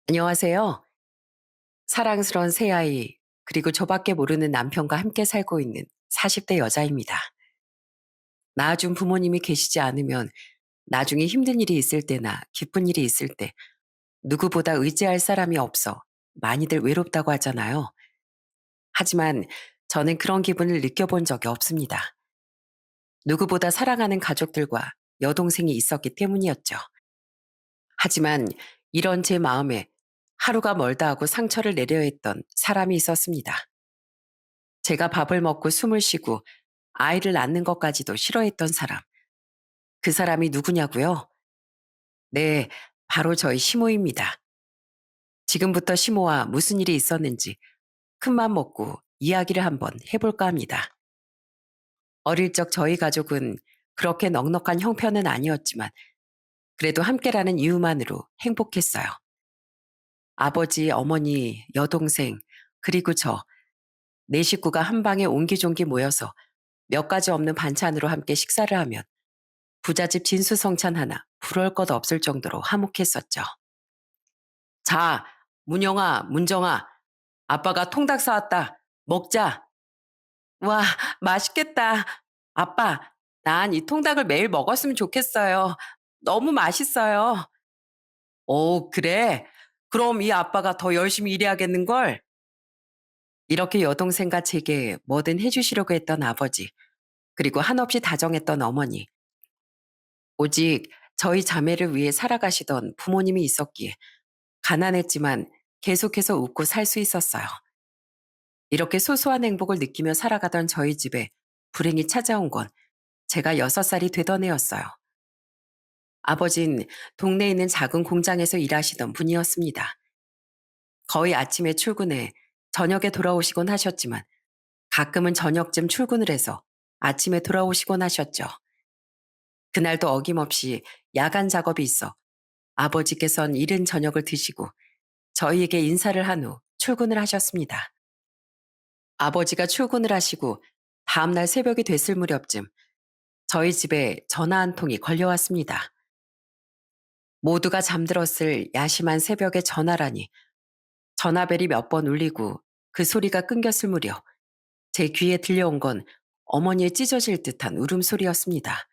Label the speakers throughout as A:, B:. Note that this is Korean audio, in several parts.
A: 안녕하세요. 사랑스러운 새아이, 그리고 저밖에 모르는 남편과 함께 살고 있는 40대 여자입니다. 낳아준 부모님이 계시지 않으면 나중에 힘든 일이 있을 때나 기쁜 일이 있을 때 누구보다 의지할 사람이 없어 많이들 외롭다고 하잖아요. 하지만 저는 그런 기분을 느껴본 적이 없습니다. 누구보다 사랑하는 가족들과 여동생이 있었기 때문이었죠. 하지만 이런 제 마음에 하루가 멀다 하고 상처를 내려 했던 사람이 있었습니다. 제가 밥을 먹고 숨을 쉬고 아이를 낳는 것까지도 싫어했던 사람. 그 사람이 누구냐고요? 네, 바로 저희 시모입니다. 지금부터 시모와 무슨 일이 있었는지 큰맘 먹고 이야기를 한번 해볼까 합니다. 어릴 적 저희 가족은 그렇게 넉넉한 형편은 아니었지만 그래도 함께라는 이유만으로 행복했어요. 아버지, 어머니, 여동생, 그리고 저, 네 식구가 한 방에 옹기종기 모여서 몇 가지 없는 반찬으로 함께 식사를 하면 부잣집 진수성찬 하나 부러울 것 없을 정도로 화목했었죠. 자, 문영아, 문정아, 아빠가 통닭 사왔다. 먹자. 와, 맛있겠다. 아빠, 난 이 통닭을 매일 먹었으면 좋겠어요. 너무 맛있어요. 오, 그래? 그럼 이 아빠가 더 열심히 일해야겠는걸? 이렇게 여동생과 제게 뭐든 해주시려고 했던 아버지, 그리고 한없이 다정했던 어머니, 오직 저희 자매를 위해 살아가시던 부모님이 있었기에 가난했지만 계속해서 웃고 살 수 있었어요. 이렇게 소소한 행복을 느끼며 살아가던 저희 집에 불행이 찾아온 건 제가 6살이 되던 해였어요. 아버진 동네에 있는 작은 공장에서 일하시던 분이었습니다. 거의 아침에 출근해 저녁에 돌아오시곤 하셨지만 가끔은 저녁쯤 출근을 해서 아침에 돌아오시곤 하셨죠. 그날도 어김없이 야간 작업이 있어 아버지께선 이른 저녁을 드시고 저희에게 인사를 한 후 출근을 하셨습니다. 아버지가 출근을 하시고 다음날 새벽이 됐을 무렵쯤 저희 집에 전화 한 통이 걸려왔습니다. 모두가 잠들었을 야심한 새벽에 전화라니 전화벨이 몇 번 울리고 그 소리가 끊겼을 무렵 제 귀에 들려온 건 어머니의 찢어질 듯한 울음소리였습니다.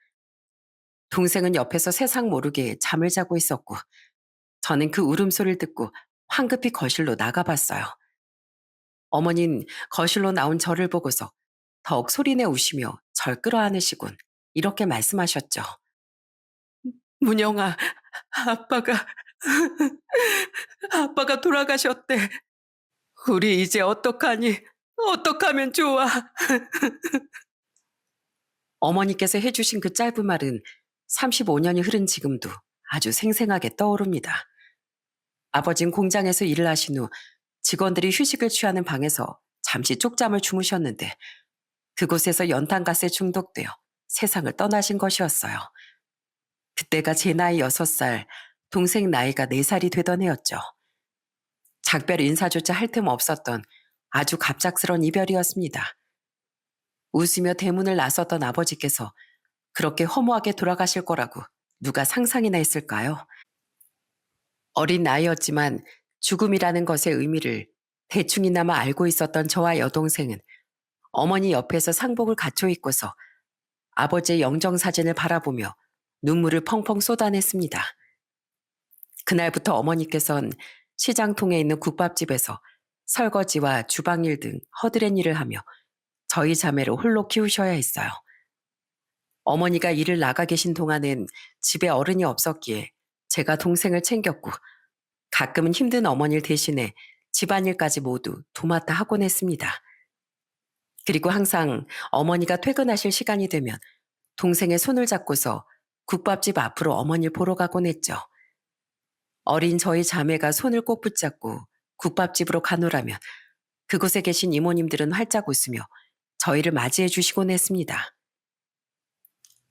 A: 동생은 옆에서 세상 모르게 잠을 자고 있었고 저는 그 울음소리를 듣고 황급히 거실로 나가봤어요. 어머닌 거실로 나온 저를 보고서 더욱 소리내 우시며 절 끌어안으시곤 이렇게 말씀하셨죠. 문영아, 아빠가, 아빠가 돌아가셨대. 우리 이제 어떡하니? 어떡하면 좋아? 어머니께서 해주신 그 짧은 말은 35년이 흐른 지금도 아주 생생하게 떠오릅니다. 아버진 공장에서 일을 하신 후 직원들이 휴식을 취하는 방에서 잠시 쪽잠을 주무셨는데 그곳에서 연탄가스에 중독되어 세상을 떠나신 것이었어요. 그때가 제 나이 6살, 동생 나이가 4살이 되던 해였죠. 작별 인사조차 할 틈 없었던 아주 갑작스런 이별이었습니다. 웃으며 대문을 나섰던 아버지께서 그렇게 허무하게 돌아가실 거라고 누가 상상이나 했을까요? 어린 나이였지만 죽음이라는 것의 의미를 대충이나마 알고 있었던 저와 여동생은 어머니 옆에서 상복을 갖춰 입고서 아버지의 영정사진을 바라보며 눈물을 펑펑 쏟아냈습니다. 그날부터 어머니께선 시장통에 있는 국밥집에서 설거지와 주방일 등 허드렛 일을 하며 저희 자매를 홀로 키우셔야 했어요. 어머니가 일을 나가 계신 동안은 집에 어른이 없었기에 제가 동생을 챙겼고 가끔은 힘든 어머니를 대신해 집안일까지 모두 도맡아 하곤 했습니다. 그리고 항상 어머니가 퇴근하실 시간이 되면 동생의 손을 잡고서 국밥집 앞으로 어머니를 보러 가곤 했죠. 어린 저희 자매가 손을 꼭 붙잡고 국밥집으로 가노라면 그곳에 계신 이모님들은 활짝 웃으며 저희를 맞이해 주시곤 했습니다.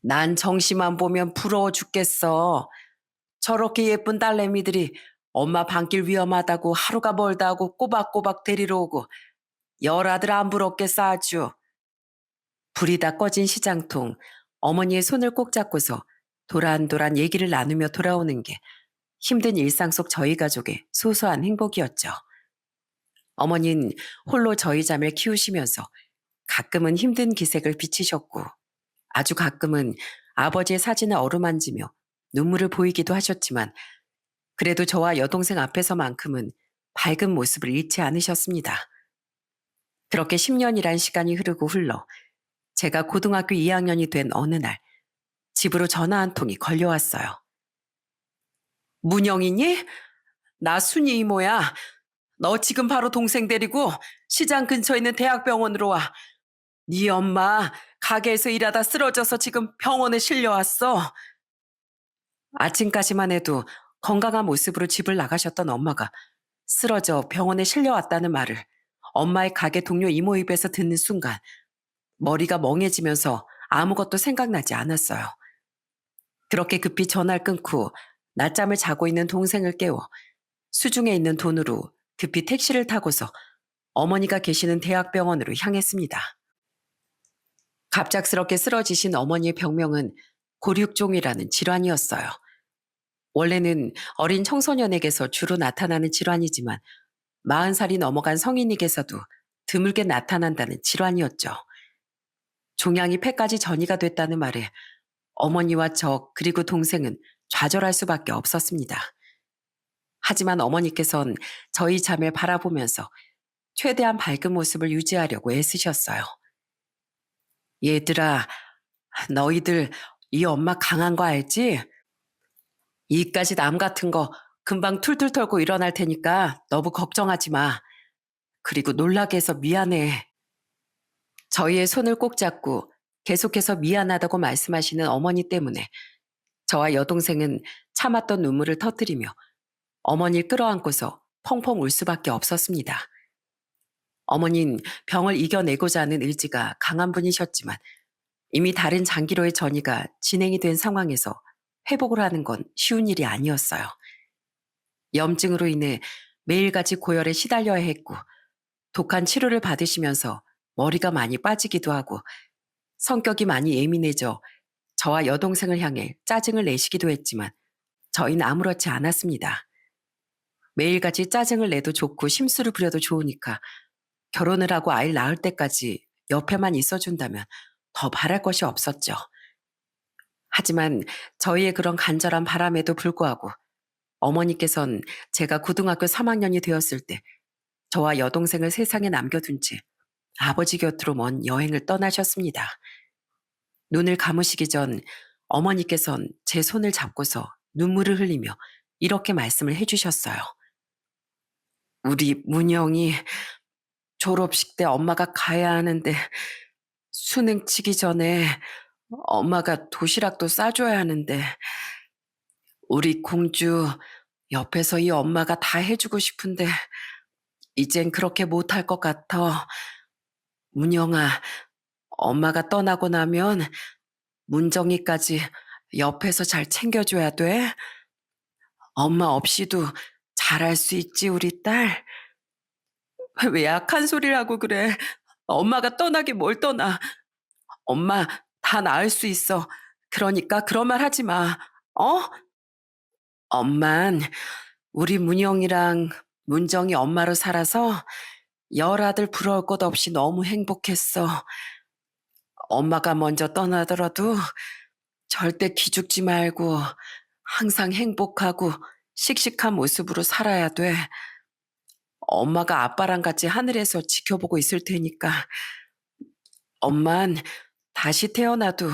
A: 난 정씨만 보면 부러워 죽겠어. 저렇게 예쁜 딸내미들이 엄마 밤길 위험하다고 하루가 멀다 하고 꼬박꼬박 데리러 오고 열아들 안 부럽겠어 아주. 불이 다 꺼진 시장통 어머니의 손을 꼭 잡고서 도란도란 얘기를 나누며 돌아오는 게 힘든 일상 속 저희 가족의 소소한 행복이었죠. 어머니는 홀로 저희 자매를 키우시면서 가끔은 힘든 기색을 비치셨고 아주 가끔은 아버지의 사진을 어루만지며 눈물을 보이기도 하셨지만 그래도 저와 여동생 앞에서만큼은 밝은 모습을 잃지 않으셨습니다. 그렇게 10년이란 시간이 흐르고 흘러 제가 고등학교 2학년이 된 어느 날 집으로 전화 한 통이 걸려왔어요. 문영이니? 나 순이 이모야. 너 지금 바로 동생 데리고 시장 근처에 있는 대학병원으로 와. 네 엄마 가게에서 일하다 쓰러져서 지금 병원에 실려왔어. 아침까지만 해도 건강한 모습으로 집을 나가셨던 엄마가 쓰러져 병원에 실려왔다는 말을 엄마의 가게 동료 이모 입에서 듣는 순간 머리가 멍해지면서 아무것도 생각나지 않았어요. 그렇게 급히 전화를 끊고 낮잠을 자고 있는 동생을 깨워 수중에 있는 돈으로 급히 택시를 타고서 어머니가 계시는 대학병원으로 향했습니다. 갑작스럽게 쓰러지신 어머니의 병명은 고륙종이라는 질환이었어요. 원래는 어린 청소년에게서 주로 나타나는 질환이지만 40살이 넘어간 성인에게서도 드물게 나타난다는 질환이었죠. 종양이 폐까지 전이가 됐다는 말에 어머니와 저 그리고 동생은 좌절할 수밖에 없었습니다. 하지만 어머니께선 저희 자매를 바라보면서 최대한 밝은 모습을 유지하려고 애쓰셨어요. 얘들아, 너희들 이 엄마 강한 거 알지? 이까지 남 같은 거 금방 툴툴 털고 일어날 테니까 너무 걱정하지 마. 그리고 놀라게 해서 미안해. 저희의 손을 꼭 잡고 계속해서 미안하다고 말씀하시는 어머니 때문에 저와 여동생은 참았던 눈물을 터뜨리며 어머니를 끌어안고서 펑펑 울 수밖에 없었습니다. 어머니는 병을 이겨내고자 하는 의지가 강한 분이셨지만 이미 다른 장기로의 전이가 진행이 된 상황에서 회복을 하는 건 쉬운 일이 아니었어요. 염증으로 인해 매일같이 고열에 시달려야 했고 독한 치료를 받으시면서 머리가 많이 빠지기도 하고 성격이 많이 예민해져 저와 여동생을 향해 짜증을 내시기도 했지만 저희는 아무렇지 않았습니다. 매일같이 짜증을 내도 좋고 심술을 부려도 좋으니까 결혼을 하고 아이를 낳을 때까지 옆에만 있어준다면 더 바랄 것이 없었죠. 하지만 저희의 그런 간절한 바람에도 불구하고 어머니께선 제가 고등학교 3학년이 되었을 때 저와 여동생을 세상에 남겨둔 채 아버지 곁으로 먼 여행을 떠나셨습니다. 눈을 감으시기 전 어머니께선 제 손을 잡고서 눈물을 흘리며 이렇게 말씀을 해주셨어요. 우리 문영이 졸업식 때 엄마가 가야 하는데 수능 치기 전에 엄마가 도시락도 싸줘야 하는데 우리 공주 옆에서 이 엄마가 다 해주고 싶은데 이젠 그렇게 못할 것 같아. 문영아, 엄마가 떠나고 나면 문정이까지 옆에서 잘 챙겨줘야 돼. 엄마 없이도 잘할 수 있지, 우리 딸. 왜 약한 소리를 하고 그래. 엄마가 떠나기 뭘 떠나. 엄마 다 나을 수 있어. 그러니까 그런 말 하지 마. 어? 엄만 우리 문영이랑 문정이 엄마로 살아서 열아들 부러울 것 없이 너무 행복했어. 엄마가 먼저 떠나더라도 절대 기죽지 말고 항상 행복하고 씩씩한 모습으로 살아야 돼. 엄마가 아빠랑 같이 하늘에서 지켜보고 있을 테니까. 엄만 다시 태어나도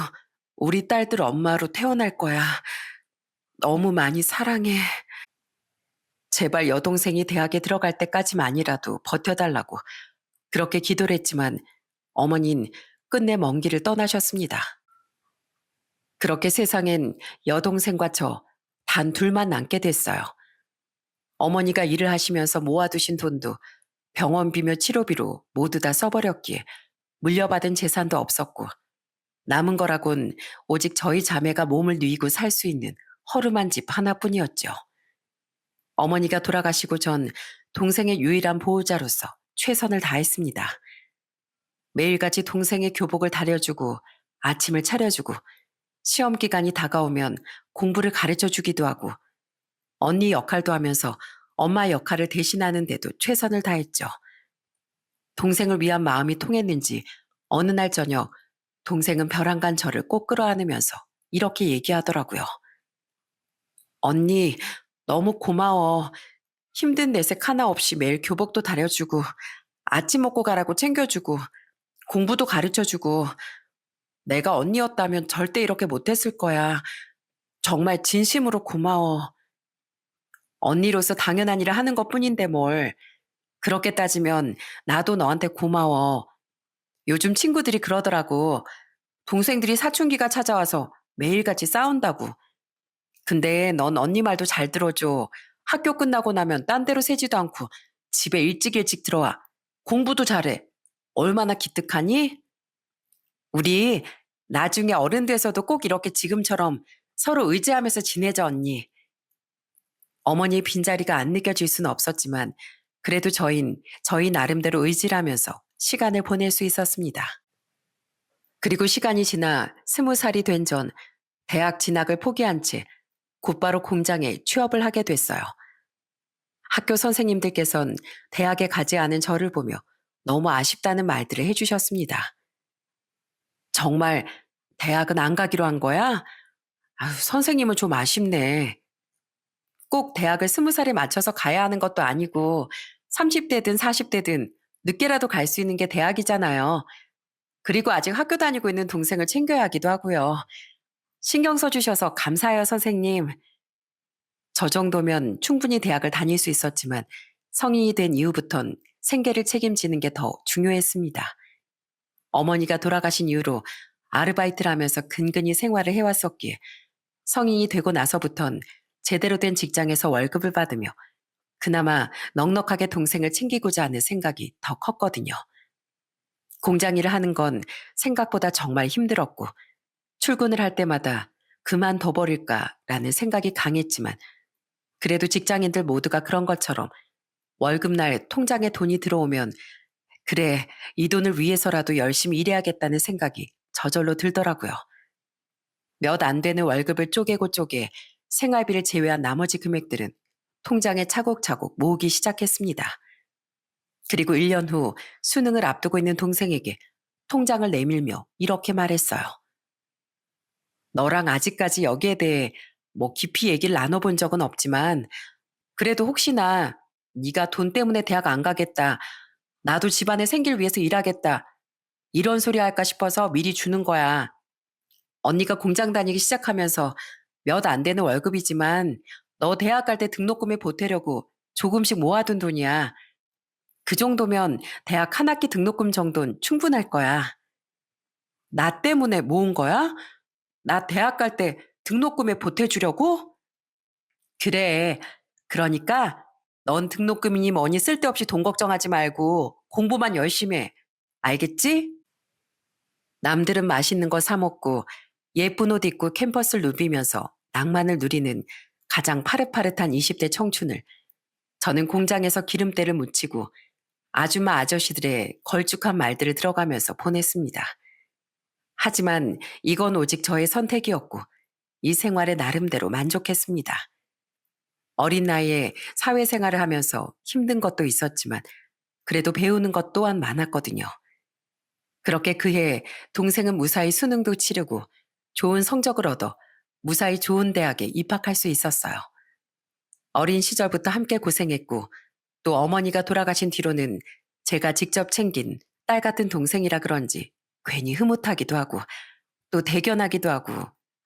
A: 우리 딸들 엄마로 태어날 거야. 너무 많이 사랑해. 제발 여동생이 대학에 들어갈 때까지만이라도 버텨달라고 그렇게 기도를 했지만 어머니는 끝내 먼 길을 떠나셨습니다. 그렇게 세상엔 여동생과 저 단 둘만 남게 됐어요. 어머니가 일을 하시면서 모아두신 돈도 병원비며 치료비로 모두 다 써버렸기에 물려받은 재산도 없었고 남은 거라곤 오직 저희 자매가 몸을 누이고 살 수 있는 허름한 집 하나뿐이었죠. 어머니가 돌아가시고 전 동생의 유일한 보호자로서 최선을 다했습니다. 매일같이 동생의 교복을 다려주고 아침을 차려주고 시험 기간이 다가오면 공부를 가르쳐 주기도 하고 언니 역할도 하면서 엄마 역할을 대신하는데도 최선을 다했죠. 동생을 위한 마음이 통했는지 어느 날 저녁 동생은 벼랑간 저를 꼭 끌어안으면서 이렇게 얘기하더라고요. 언니, 너무 고마워. 힘든 내색 하나 없이 매일 교복도 다려주고, 아침 먹고 가라고 챙겨주고, 공부도 가르쳐주고, 내가 언니였다면 절대 이렇게 못했을 거야. 정말 진심으로 고마워. 언니로서 당연한 일을 하는 것 뿐인데 뭘. 그렇게 따지면 나도 너한테 고마워. 요즘 친구들이 그러더라고. 동생들이 사춘기가 찾아와서 매일같이 싸운다고. 근데 넌 언니 말도 잘 들어줘. 학교 끝나고 나면 딴 데로 새지도 않고 집에 일찍 일찍 들어와. 공부도 잘해. 얼마나 기특하니? 우리 나중에 어른 돼서도 꼭 이렇게 지금처럼 서로 의지하면서 지내자, 언니. 어머니의 빈자리가 안 느껴질 수는 없었지만 그래도 저희 나름대로 의지를 하면서 시간을 보낼 수 있었습니다. 그리고 시간이 지나 20살이 된 전 대학 진학을 포기한 채 곧바로 공장에 취업을 하게 됐어요. 학교 선생님들께선 대학에 가지 않은 저를 보며 너무 아쉽다는 말들을 해주셨습니다. 정말 대학은 안 가기로 한 거야? 아유, 선생님은 좀 아쉽네. 꼭 대학을 20살에 맞춰서 가야 하는 것도 아니고 30대든 40대든 늦게라도 갈 수 있는 게 대학이잖아요. 그리고 아직 학교 다니고 있는 동생을 챙겨야 하기도 하고요. 신경 써주셔서 감사해요, 선생님. 저 정도면 충분히 대학을 다닐 수 있었지만 성인이 된 이후부턴 생계를 책임지는 게 더 중요했습니다. 어머니가 돌아가신 이후로 아르바이트를 하면서 근근히 생활을 해왔었기에 성인이 되고 나서부턴 제대로 된 직장에서 월급을 받으며 그나마 넉넉하게 동생을 챙기고자 하는 생각이 더 컸거든요. 공장 일을 하는 건 생각보다 정말 힘들었고 출근을 할 때마다 그만둬버릴까라는 생각이 강했지만 그래도 직장인들 모두가 그런 것처럼 월급날 통장에 돈이 들어오면 그래, 이 돈을 위해서라도 열심히 일해야겠다는 생각이 저절로 들더라고요. 몇 안 되는 월급을 쪼개고 쪼개 생활비를 제외한 나머지 금액들은 통장에 차곡차곡 모으기 시작했습니다. 그리고 1년 후 수능을 앞두고 있는 동생에게 통장을 내밀며 이렇게 말했어요. 너랑 아직까지 여기에 대해 뭐 깊이 얘기를 나눠본 적은 없지만 그래도 혹시나 네가 돈 때문에 대학 안 가겠다. 나도 집안의 생계를 위해서 일하겠다. 이런 소리 할까 싶어서 미리 주는 거야. 언니가 공장 다니기 시작하면서 몇 안 되는 월급이지만 너 대학 갈 때 등록금에 보태려고 조금씩 모아둔 돈이야. 그 정도면 대학 한 학기 등록금 정도는 충분할 거야. 나 때문에 모은 거야? 나 대학 갈 때 등록금에 보태주려고? 그래. 그러니까 넌 등록금이니 뭐니 쓸데없이 돈 걱정하지 말고 공부만 열심히 해. 알겠지? 남들은 맛있는 거 사 먹고 예쁜 옷 입고 캠퍼스를 누비면서 낭만을 누리는 가장 파릇파릇한 20대 청춘을 저는 공장에서 기름때를 묻히고 아줌마 아저씨들의 걸쭉한 말들을 들어가면서 보냈습니다. 하지만 이건 오직 저의 선택이었고 이 생활에 나름대로 만족했습니다. 어린 나이에 사회생활을 하면서 힘든 것도 있었지만 그래도 배우는 것 또한 많았거든요. 그렇게 그해 동생은 무사히 수능도 치르고 좋은 성적을 얻어 무사히 좋은 대학에 입학할 수 있었어요. 어린 시절부터 함께 고생했고 또 어머니가 돌아가신 뒤로는 제가 직접 챙긴 딸 같은 동생이라 그런지 괜히 흐뭇하기도 하고 또 대견하기도 하고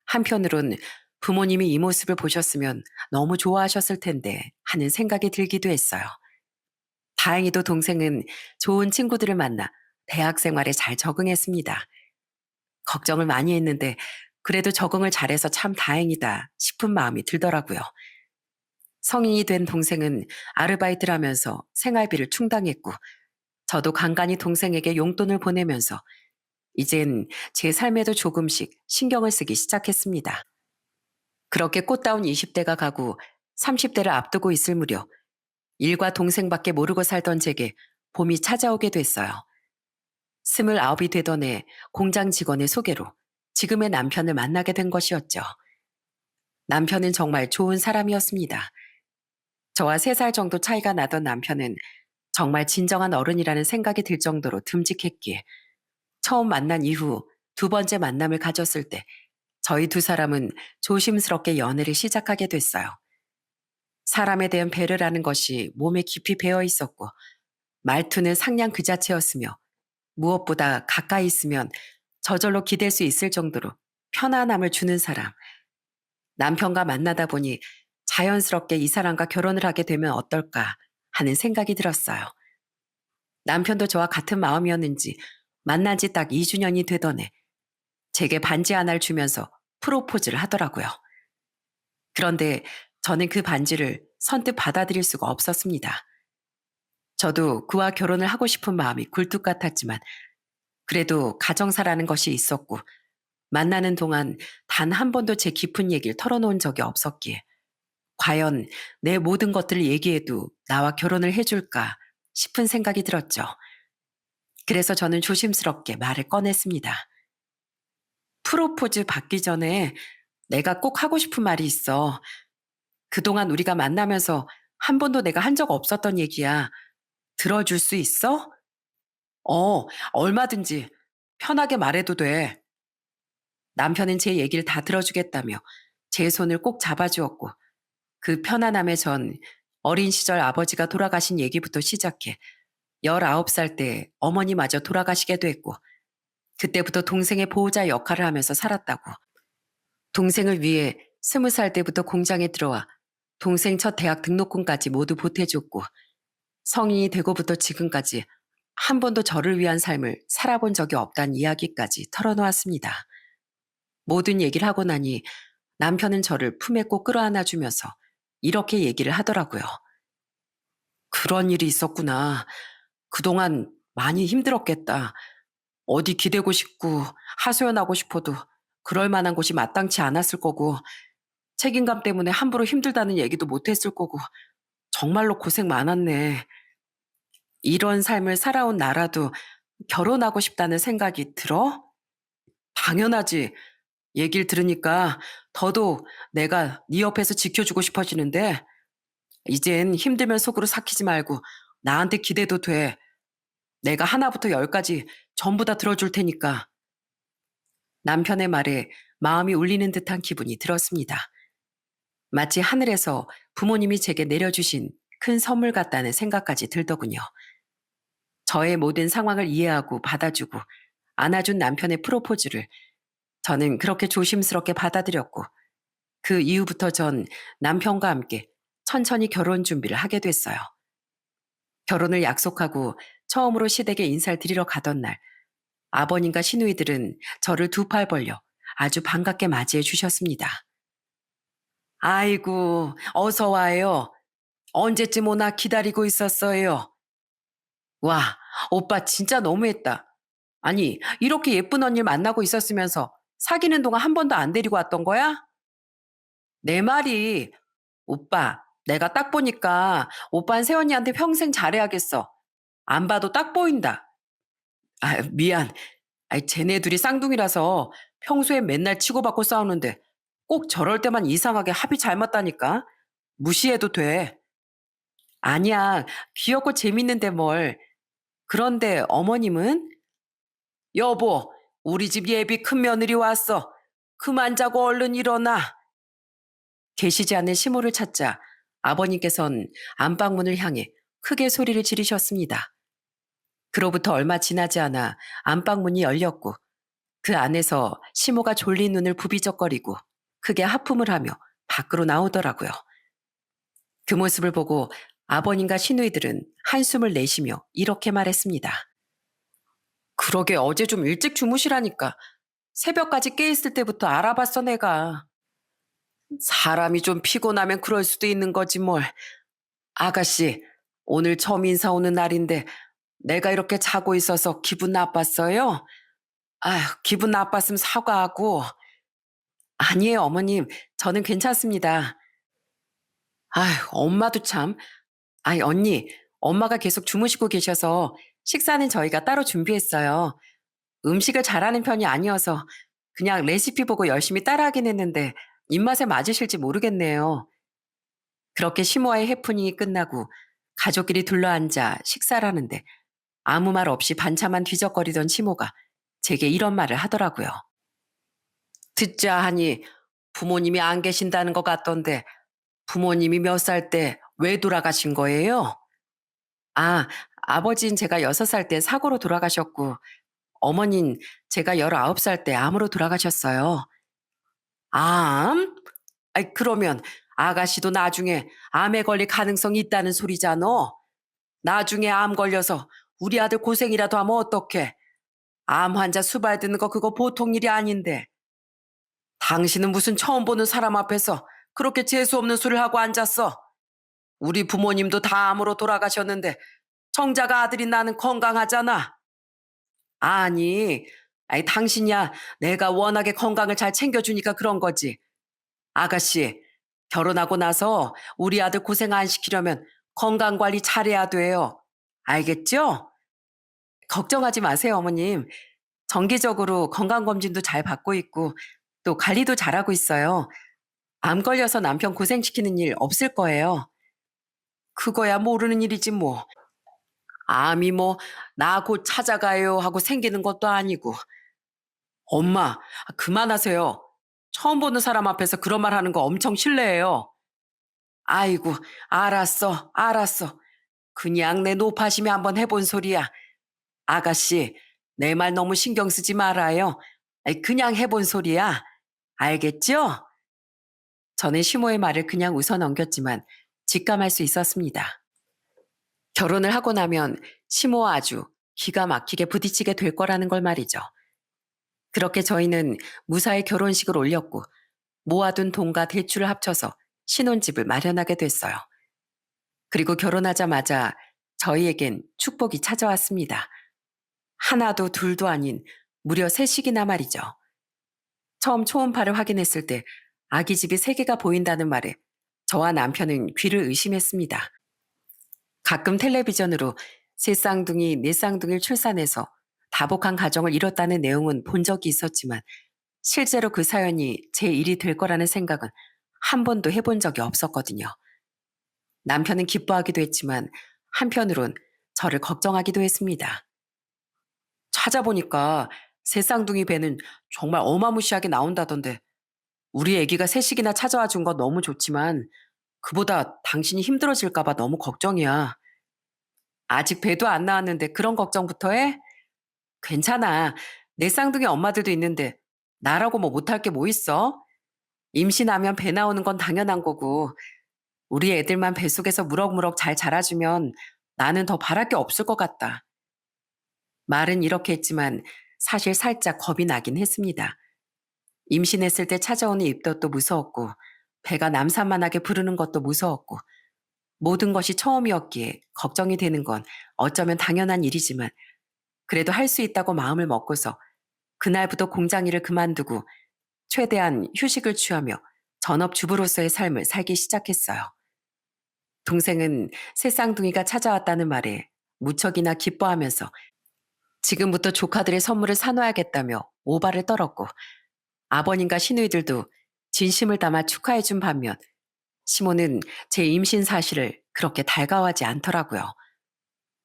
A: 한편으론 부모님이 이 모습을 보셨으면 너무 좋아하셨을 텐데 하는 생각이 들기도 했어요. 다행히도 동생은 좋은 친구들을 만나 대학 생활에 잘 적응했습니다. 걱정을 많이 했는데 그래도 적응을 잘해서 참 다행이다 싶은 마음이 들더라고요. 성인이 된 동생은 아르바이트를 하면서 생활비를 충당했고 저도 간간히 동생에게 용돈을 보내면서 이젠 제 삶에도 조금씩 신경을 쓰기 시작했습니다. 그렇게 꽃다운 20대가 가고 30대를 앞두고 있을 무렵 일과 동생밖에 모르고 살던 제게 봄이 찾아오게 됐어요. 29이 되던 해 공장 직원의 소개로 지금의 남편을 만나게 된 것이었죠. 남편은 정말 좋은 사람이었습니다. 저와 3살 정도 차이가 나던 남편은 정말 진정한 어른이라는 생각이 들 정도로 듬직했기에 처음 만난 이후 2번째 만남을 가졌을 때 저희 2사람은 조심스럽게 연애를 시작하게 됐어요. 사람에 대한 배려라는 것이 몸에 깊이 배어 있었고 말투는 상냥 그 자체였으며 무엇보다 가까이 있으면 저절로 기댈 수 있을 정도로 편안함을 주는 사람. 남편과 만나다 보니 자연스럽게 이 사람과 결혼을 하게 되면 어떨까 하는 생각이 들었어요. 남편도 저와 같은 마음이었는지 만난 지 딱 2주년이 되던 해 제게 반지 하나를 주면서 프로포즈를 하더라고요. 그런데 저는 그 반지를 선뜻 받아들일 수가 없었습니다. 저도 그와 결혼을 하고 싶은 마음이 굴뚝 같았지만 그래도 가정사라는 것이 있었고 만나는 동안 단 한 번도 제 깊은 얘기를 털어놓은 적이 없었기에 과연 내 모든 것들을 얘기해도 나와 결혼을 해줄까 싶은 생각이 들었죠. 그래서 저는 조심스럽게 말을 꺼냈습니다. 프로포즈 받기 전에 내가 꼭 하고 싶은 말이 있어. 그동안 우리가 만나면서 한 번도 내가 한 적 없었던 얘기야. 들어줄 수 있어? 얼마든지 편하게 말해도 돼. 남편은 제 얘기를 다 들어주겠다며 제 손을 꼭 잡아주었고 그 편안함에 전 어린 시절 아버지가 돌아가신 얘기부터 시작해 19살 때 어머니마저 돌아가시게 됐고 그때부터 동생의 보호자 역할을 하면서 살았다고. 동생을 위해 20살 때부터 공장에 들어와 동생 첫 대학 등록금까지 모두 보태줬고 성인이 되고부터 지금까지 한 번도 저를 위한 삶을 살아본 적이 없다는 이야기까지 털어놓았습니다. 모든 얘기를 하고 나니 남편은 저를 품에 꼭 끌어안아주면서 이렇게 얘기를 하더라고요. 그런 일이 있었구나. 그동안 많이 힘들었겠다. 어디 기대고 싶고 하소연하고 싶어도 그럴 만한 곳이 마땅치 않았을 거고 책임감 때문에 함부로 힘들다는 얘기도 못했을 거고 정말로 고생 많았네. 이런 삶을 살아온 나라도 결혼하고 싶다는 생각이 들어? 당연하지. 얘기를 들으니까 더더욱 내가 네 옆에서 지켜주고 싶어지는데 이젠 힘들면 속으로 삭히지 말고 나한테 기대도 돼. 내가 하나부터 열까지 전부 다 들어줄 테니까. 남편의 말에 마음이 울리는 듯한 기분이 들었습니다. 마치 하늘에서 부모님이 제게 내려주신 큰 선물 같다는 생각까지 들더군요. 저의 모든 상황을 이해하고 받아주고 안아준 남편의 프로포즈를 저는 그렇게 조심스럽게 받아들였고 그 이후부터 전 남편과 함께 천천히 결혼 준비를 하게 됐어요. 결혼을 약속하고 처음으로 시댁에 인사를 드리러 가던 날 아버님과 시누이들은 저를 2팔 벌려 아주 반갑게 맞이해 주셨습니다. 아이고, 어서 와요. 언제쯤 오나 기다리고 있었어요. 와, 오빠 진짜 너무했다. 아니, 이렇게 예쁜 언니를 만나고 있었으면서 사귀는 동안 한 번도 안 데리고 왔던 거야? 내 말이, 오빠, 내가 딱 보니까 오빠는 새언니한테 평생 잘해야겠어. 안 봐도 딱 보인다. 아, 미안. 쟤네 둘이 쌍둥이라서 평소에 맨날 치고받고 싸우는데 꼭 저럴 때만 이상하게 합이 잘 맞다니까. 무시해도 돼. 아니야, 귀엽고 재밌는데 뭘. 그런데 어머님은? 여보, 우리 집 예비 큰 며느리 왔어. 그만 자고 얼른 일어나. 계시지 않는 시모를 찾자 아버님께선 안방문을 향해 크게 소리를 지르셨습니다. 그로부터 얼마 지나지 않아 안방문이 열렸고 그 안에서 시모가 졸린 눈을 부비적거리고 크게 하품을 하며 밖으로 나오더라고요. 그 모습을 보고 아버님과 시누이들은 한숨을 내쉬며 이렇게 말했습니다. 그러게 어제 좀 일찍 주무시라니까. 새벽까지 깨있을 때부터 알아봤어 내가. 사람이 좀 피곤하면 그럴 수도 있는 거지 뭘. 아가씨, 오늘 처음 인사 오는 날인데 내가 이렇게 자고 있어서 기분 나빴어요? 아휴, 기분 나빴으면 사과하고. 아니에요, 어머님. 저는 괜찮습니다. 아휴, 엄마도 참. 아이, 언니, 엄마가 계속 주무시고 계셔서 식사는 저희가 따로 준비했어요. 음식을 잘하는 편이 아니어서 그냥 레시피 보고 열심히 따라하긴 했는데 입맛에 맞으실지 모르겠네요. 그렇게 시모와의 해프닝이 끝나고 가족끼리 둘러앉아 식사를 하는데 아무 말 없이 반차만 뒤적거리던 시모가 제게 이런 말을 하더라고요. 듣자 하니 부모님이 안 계신다는 것 같던데 부모님이 몇 살 때 왜 돌아가신 거예요? 아, 아버진 제가 6살 때 사고로 돌아가셨고 어머닌 제가 19살 때 암으로 돌아가셨어요. 암? 아이, 그러면 아가씨도 나중에 암에 걸릴 가능성이 있다는 소리잖아. 나중에 암 걸려서 우리 아들 고생이라도 하면 어떡해. 암 환자 수발 드는 거 그거 보통 일이 아닌데. 당신은 무슨 처음 보는 사람 앞에서 그렇게 재수 없는 소리를 하고 앉았어. 우리 부모님도 다 암으로 돌아가셨는데 정작 아들인 나는 건강하잖아. 아니, 아니 당신이야 내가 워낙에 건강을 잘 챙겨주니까 그런 거지. 아가씨, 결혼하고 나서 우리 아들 고생 안 시키려면 건강 관리 잘해야 돼요. 알겠죠? 걱정하지 마세요, 어머님. 정기적으로 건강검진도 잘 받고 있고 또 관리도 잘하고 있어요. 암 걸려서 남편 고생시키는 일 없을 거예요. 그거야 모르는 일이지 뭐. 암이 뭐 나 곧 찾아가요 하고 생기는 것도 아니고. 엄마, 그만하세요. 처음 보는 사람 앞에서 그런 말 하는 거 엄청 실례해요. 아이고, 알았어, 알았어. 그냥 내 노파심에 한번 해본 소리야. 아가씨, 내 말 너무 신경 쓰지 말아요. 아이, 그냥 해본 소리야. 알겠죠? 저는 시모의 말을 그냥 웃어 넘겼지만 직감할 수 있었습니다. 결혼을 하고 나면 시모와 아주 기가 막히게 부딪히게 될 거라는 걸 말이죠. 그렇게 저희는 무사히 결혼식을 올렸고 모아둔 돈과 대출을 합쳐서 신혼집을 마련하게 됐어요. 그리고 결혼하자마자 저희에겐 축복이 찾아왔습니다. 하나도 둘도 아닌 무려 셋씩이나 말이죠. 처음 초음파를 확인했을 때 아기 집이 3개가 보인다는 말에 저와 남편은 귀를 의심했습니다. 가끔 텔레비전으로 세 쌍둥이, 네 쌍둥이를 출산해서 다복한 가정을 이뤘다는 내용은 본 적이 있었지만 실제로 그 사연이 제 일이 될 거라는 생각은 한 번도 해본 적이 없었거든요. 남편은 기뻐하기도 했지만 한편으론 저를 걱정하기도 했습니다. 찾아보니까 새 쌍둥이 배는 정말 어마무시하게 나온다던데 우리 애기가 셋씩이나 찾아와 준 건 너무 좋지만 그보다 당신이 힘들어질까 봐 너무 걱정이야. 아직 배도 안 나왔는데 그런 걱정부터 해? 괜찮아. 내 쌍둥이 엄마들도 있는데 나라고 뭐 못할 게 뭐 있어? 임신하면 배 나오는 건 당연한 거고 우리 애들만 뱃속에서 무럭무럭 잘 자라주면 나는 더 바랄 게 없을 것 같다. 말은 이렇게 했지만 사실 살짝 겁이 나긴 했습니다. 임신했을 때 찾아오는 입덧도 무서웠고 배가 남산만하게 부르는 것도 무서웠고 모든 것이 처음이었기에 걱정이 되는 건 어쩌면 당연한 일이지만 그래도 할 수 있다고 마음을 먹고서 그날부터 공장 일을 그만두고 최대한 휴식을 취하며 전업주부로서의 삶을 살기 시작했어요. 동생은 새 쌍둥이가 찾아왔다는 말에 무척이나 기뻐하면서 지금부터 조카들의 선물을 사놔야겠다며 오발을 떨었고 아버님과 시누이들도 진심을 담아 축하해준 반면 시모는 제 임신 사실을 그렇게 달가워하지 않더라고요.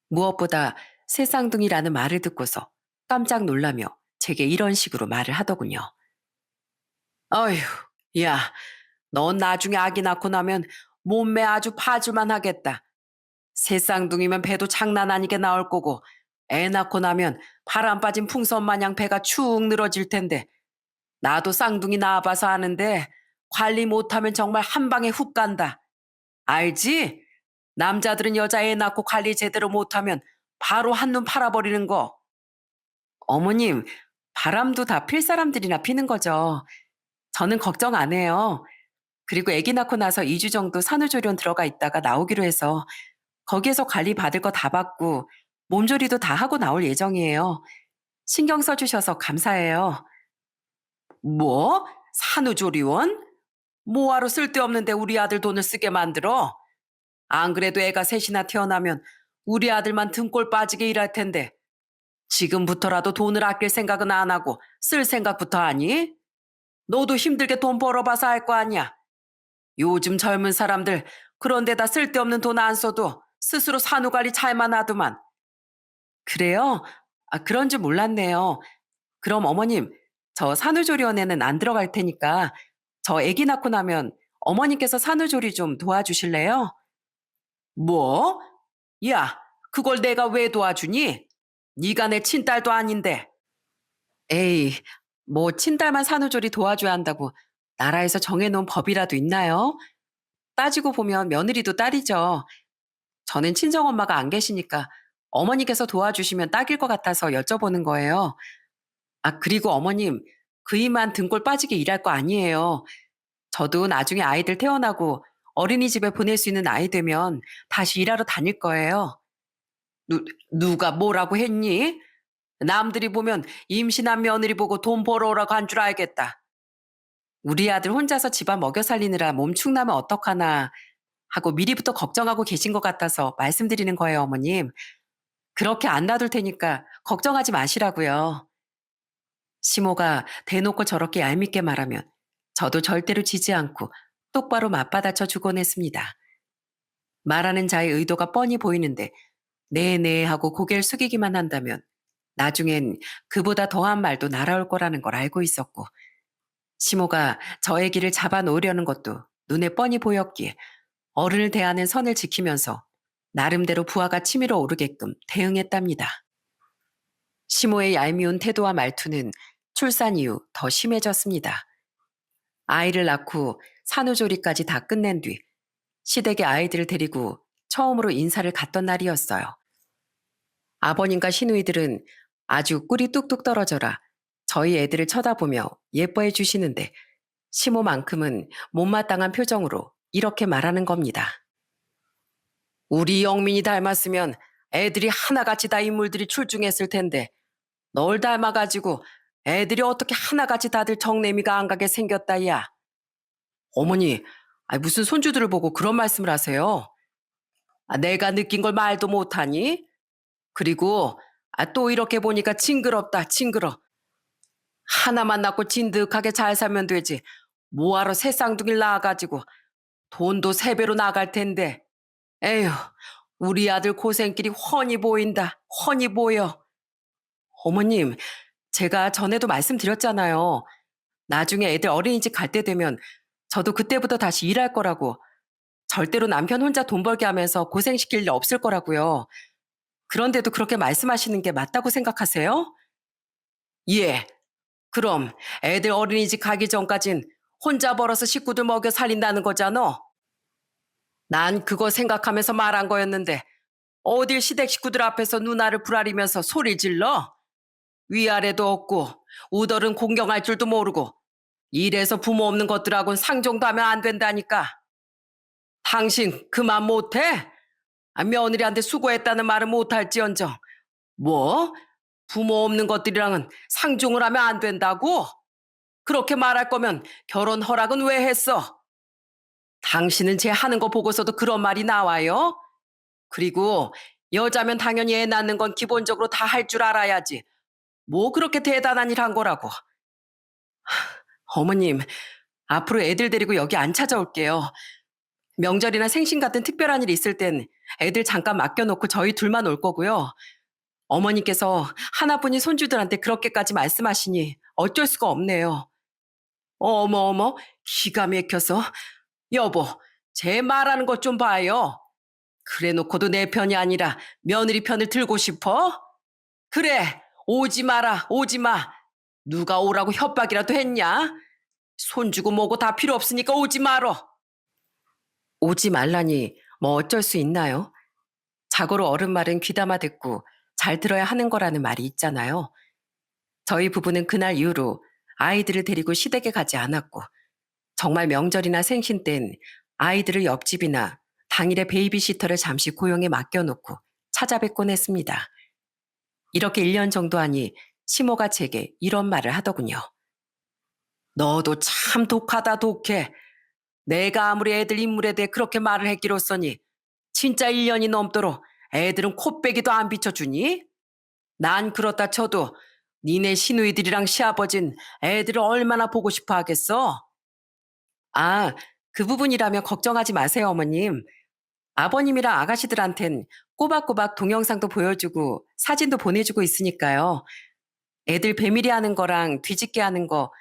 A: 무엇보다 새 쌍둥이라는 말을 듣고서 깜짝 놀라며 제게 이런 식으로 말을 하더군요. 어휴, 야, 넌 나중에 아기 낳고 나면 몸매 아주 파줄만 하겠다. 새 쌍둥이면 배도 장난 아니게 나올 거고 애 낳고 나면 바람 빠진 풍선 마냥 배가 축 늘어질 텐데 나도 쌍둥이 낳아봐서 아는데 관리 못하면 정말 한 방에 훅 간다. 알지? 남자들은 여자 애 낳고 관리 제대로 못하면 바로 한눈 팔아버리는 거. 어머님, 바람도 다 필 사람들이나 피는 거죠. 저는 걱정 안 해요. 그리고 아기 낳고 나서 2주 정도 산후조리원 들어가 있다가 나오기로 해서 거기에서 관리 받을 거 다 받고 몸조리도 다 하고 나올 예정이에요. 신경 써주셔서 감사해요. 뭐? 산후조리원? 뭐하러 쓸데없는데 우리 아들 돈을 쓰게 만들어? 안 그래도 애가 셋이나 태어나면 우리 아들만 등골 빠지게 일할 텐데 지금부터라도 돈을 아낄 생각은 안 하고 쓸 생각부터 하니? 너도 힘들게 돈 벌어봐서 알 거 아니야. 요즘 젊은 사람들 그런 데다 쓸데없는 돈 안 써도 스스로 산후관리 잘만 하더만. 그래요? 그런 줄 몰랐네요. 그럼 어머님, 저 산후조리원에는 안 들어갈 테니까 저 아기 낳고 나면 어머님께서 산후조리 좀 도와주실래요? 뭐? 야, 그걸 내가 왜 도와주니? 네가 내 친딸도 아닌데. 에이, 뭐 친딸만 산후조리 도와줘야 한다고 나라에서 정해놓은 법이라도 있나요? 따지고 보면 며느리도 딸이죠. 저는 친정엄마가 안 계시니까 어머니께서 도와주시면 딱일 것 같아서 여쭤보는 거예요. 그리고 어머님, 그 일만 등골 빠지게 일할 거 아니에요. 저도 나중에 아이들 태어나고 어린이집에 보낼 수 있는 나이 되면 다시 일하러 다닐 거예요. 누가 뭐라고 했니? 남들이 보면 임신한 며느리 보고 돈 벌어오라고 한 줄 알겠다. 우리 아들 혼자서 집안 먹여 살리느라 몸 축나면 어떡하나 하고 미리부터 걱정하고 계신 것 같아서 말씀드리는 거예요, 어머님. 그렇게 안 놔둘 테니까 걱정하지 마시라고요. 시모가 대놓고 저렇게 얄밉게 말하면 저도 절대로 지지 않고 똑바로 맞받아쳐 주곤 했습니다. 말하는 자의 의도가 뻔히 보이는데 네네 하고 고개를 숙이기만 한다면 나중엔 그보다 더한 말도 날아올 거라는 걸 알고 있었고 시모가 저의 길을 잡아놓으려는 것도 눈에 뻔히 보였기에 어른을 대하는 선을 지키면서 나름대로 부하가 치밀어 오르게끔 대응했답니다. 시모의 얄미운 태도와 말투는 출산 이후 더 심해졌습니다. 아이를 낳고 산후조리까지 다 끝낸 뒤 시댁의 아이들을 데리고 처음으로 인사를 갔던 날이었어요. 아버님과 시누이들은 아주 꿀이 뚝뚝 떨어져라 저희 애들을 쳐다보며 예뻐해 주시는데 시모만큼은 못마땅한 표정으로 이렇게 말하는 겁니다. 우리 영민이 닮았으면 애들이 하나같이 다 인물들이 출중했을 텐데 널 닮아가지고 애들이 어떻게 하나같이 다들 정내미가 안 가게 생겼다 야. 어머니, 무슨 손주들을 보고 그런 말씀을 하세요? 내가 느낀 걸 말도 못하니? 그리고 또 이렇게 보니까 징그럽다 징그러. 하나만 낳고 진득하게 잘 살면 되지. 뭐하러 새 쌍둥이를 낳아가지고 돈도 3배로 나갈 텐데. 에휴, 우리 아들 고생길이 훤히 보인다. 훤히 보여. 어머님, 제가 전에도 말씀드렸잖아요. 나중에 애들 어린이집 갈 때 되면 저도 그때부터 다시 일할 거라고. 절대로 남편 혼자 돈 벌게 하면서 고생시킬 일 없을 거라고요. 그런데도 그렇게 말씀하시는 게 맞다고 생각하세요? 예. 그럼 애들 어린이집 가기 전까진 혼자 벌어서 식구들 먹여 살린다는 거잖아. 난 그거 생각하면서 말한 거였는데 어딜 시댁 식구들 앞에서 누나를 부라리면서 소리 질러? 위아래도 없고 우덜은 공경할 줄도 모르고 이래서 부모 없는 것들하고는 상종도 하면 안 된다니까. 당신 그만 못해? 며느리한테 수고했다는 말은 못할지언정 뭐? 부모 없는 것들이랑은 상종을 하면 안 된다고? 그렇게 말할 거면 결혼 허락은 왜 했어? 당신은 제 하는 거 보고서도 그런 말이 나와요? 그리고 여자면 당연히 애 낳는 건 기본적으로 다 할 줄 알아야지. 뭐 그렇게 대단한 일 한 거라고. 어머님, 앞으로 애들 데리고 여기 안 찾아올게요. 명절이나 생신 같은 특별한 일 있을 땐 애들 잠깐 맡겨놓고 저희 둘만 올 거고요. 어머니께서 하나뿐인 손주들한테 그렇게까지 말씀하시니 어쩔 수가 없네요. 어머 어머 기가 막혀서 여보 제 말하는 것 좀 봐요. 그래 놓고도 내 편이 아니라 며느리 편을 들고 싶어? 그래 오지 마라 오지 마. 누가 오라고 협박이라도 했냐? 손주고 뭐고 다 필요 없으니까 오지 말어. 오지 말라니 뭐 어쩔 수 있나요? 자고로 어른 말은 귀담아 듣고 잘 들어야 하는 거라는 말이 있잖아요. 저희 부부는 그날 이후로 아이들을 데리고 시댁에 가지 않았고 정말 명절이나 생신 땐 아이들을 옆집이나 당일에 베이비시터를 잠시 고용해 맡겨놓고 찾아뵙곤 했습니다. 이렇게 1년 정도 하니 시모가 제게 이런 말을 하더군요. 너도 참 독하다 독해. 내가 아무리 애들 인물에 대해 그렇게 말을 했기로써니 진짜 1년이 넘도록 애들은 코빼기도 안 비춰주니? 난 그렇다 쳐도 니네 시누이들이랑 시아버진 애들을 얼마나 보고 싶어 하겠어? 아, 그 부분이라면 걱정하지 마세요, 어머님. 아버님이랑 아가씨들한텐 꼬박꼬박 동영상도 보여주고 사진도 보내주고 있으니까요. 애들 배밀이 하는 거랑 뒤집게 하는 거,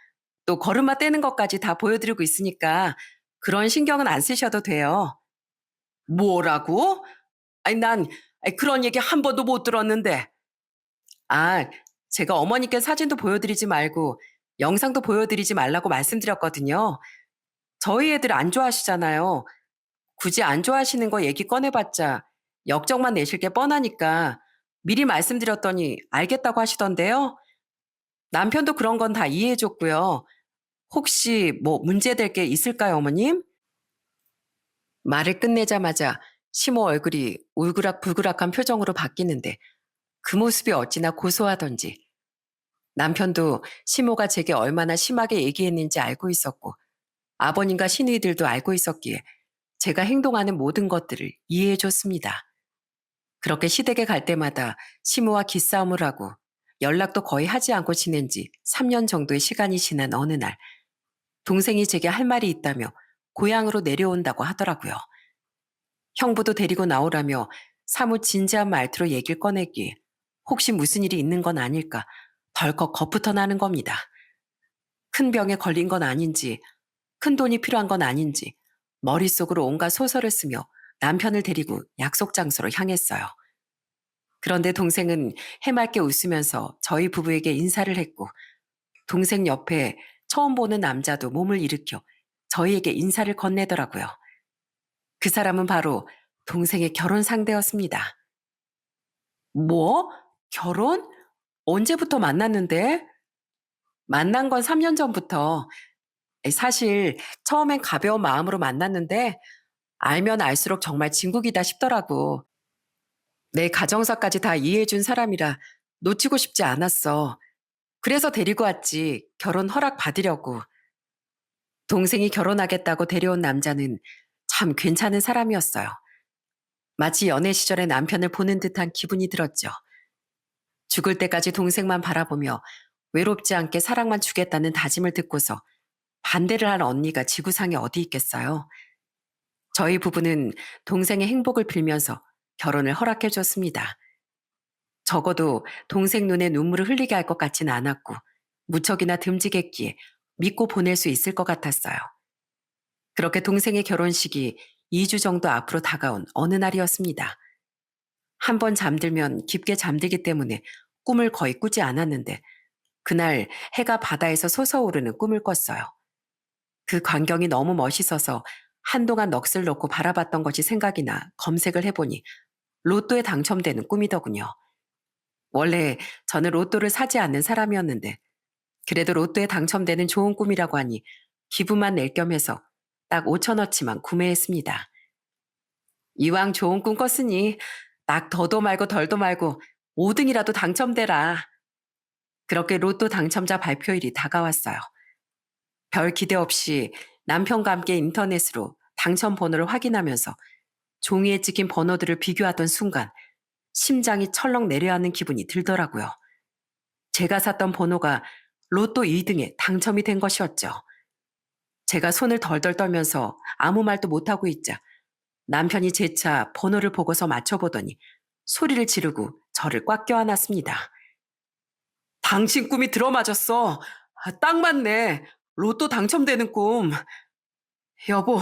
A: 또 걸음마 떼는 것까지 다 보여드리고 있으니까 그런 신경은 안 쓰셔도 돼요. 뭐라고? 아니, 그런 얘기 한 번도 못 들었는데. 아, 제가 어머니께 사진도 보여드리지 말고 영상도 보여드리지 말라고 말씀드렸거든요. 저희 애들 안 좋아하시잖아요. 굳이 안 좋아하시는 거 얘기 꺼내봤자 역정만 내실 게 뻔하니까 미리 말씀드렸더니 알겠다고 하시던데요. 남편도 그런 건 다 이해해줬고요. 혹시 뭐 문제될 게 있을까요, 어머님? 말을 끝내자마자 시모 얼굴이 울그락불그락한 표정으로 바뀌는데 그 모습이 어찌나 고소하던지 남편도 시모가 제게 얼마나 심하게 얘기했는지 알고 있었고 아버님과 시누이들도 알고 있었기에 제가 행동하는 모든 것들을 이해해줬습니다. 그렇게 시댁에 갈 때마다 시모와 기싸움을 하고 연락도 거의 하지 않고 지낸 지 3년 정도의 시간이 지난 어느 날 동생이 제게 할 말이 있다며 고향으로 내려온다고 하더라고요. 형부도 데리고 나오라며 사뭇 진지한 말투로 얘기를 꺼내기에 혹시 무슨 일이 있는 건 아닐까 덜컥 겁부터 나는 겁니다. 큰 병에 걸린 건 아닌지 큰 돈이 필요한 건 아닌지 머릿속으로 온갖 소설을 쓰며 남편을 데리고 약속 장소로 향했어요. 그런데 동생은 해맑게 웃으면서 저희 부부에게 인사를 했고 동생 옆에 처음 보는 남자도 몸을 일으켜 저희에게 인사를 건네더라고요. 그 사람은 바로 동생의 결혼 상대였습니다. 뭐? 결혼? 언제부터 만났는데? 만난 건 3년 전부터. 사실 처음엔 가벼운 마음으로 만났는데 알면 알수록 정말 진국이다 싶더라고. 내 가정사까지 다 이해해준 사람이라 놓치고 싶지 않았어. 그래서 데리고 왔지. 결혼 허락 받으려고. 동생이 결혼하겠다고 데려온 남자는 참 괜찮은 사람이었어요. 마치 연애 시절의 남편을 보는 듯한 기분이 들었죠. 죽을 때까지 동생만 바라보며 외롭지 않게 사랑만 주겠다는 다짐을 듣고서 반대를 한 언니가 지구상에 어디 있겠어요. 저희 부부는 동생의 행복을 빌면서 결혼을 허락해 줬습니다. 적어도 동생 눈에 눈물을 흘리게 할 것 같지는 않았고 무척이나 듬직했기에 믿고 보낼 수 있을 것 같았어요. 그렇게 동생의 결혼식이 2주 정도 앞으로 다가온 어느 날이었습니다. 한 번 잠들면 깊게 잠들기 때문에 꿈을 거의 꾸지 않았는데 그날 해가 바다에서 솟아오르는 꿈을 꿨어요. 그 광경이 너무 멋있어서 한동안 넋을 놓고 바라봤던 것이 생각이 나 검색을 해보니 로또에 당첨되는 꿈이더군요. 원래 저는 로또를 사지 않는 사람이었는데 그래도 로또에 당첨되는 좋은 꿈이라고 하니 기분만 낼 겸 해서 딱 5천원치만 구매했습니다. 이왕 좋은 꿈 꿨으니 딱 더도 말고 덜도 말고 5등이라도 당첨되라. 그렇게 로또 당첨자 발표일이 다가왔어요. 별 기대 없이 남편과 함께 인터넷으로 당첨 번호를 확인하면서 종이에 찍힌 번호들을 비교하던 순간 심장이 철렁 내려앉는 기분이 들더라고요. 제가 샀던 번호가 로또 2등에 당첨이 된 것이었죠. 제가 손을 덜덜 떨면서 아무 말도 못하고 있자 남편이 재차 번호를 보고서 맞춰보더니 소리를 지르고 저를 꽉 껴안았습니다. 당신 꿈이 들어맞았어. 딱 맞네. 로또 당첨되는 꿈. 여보,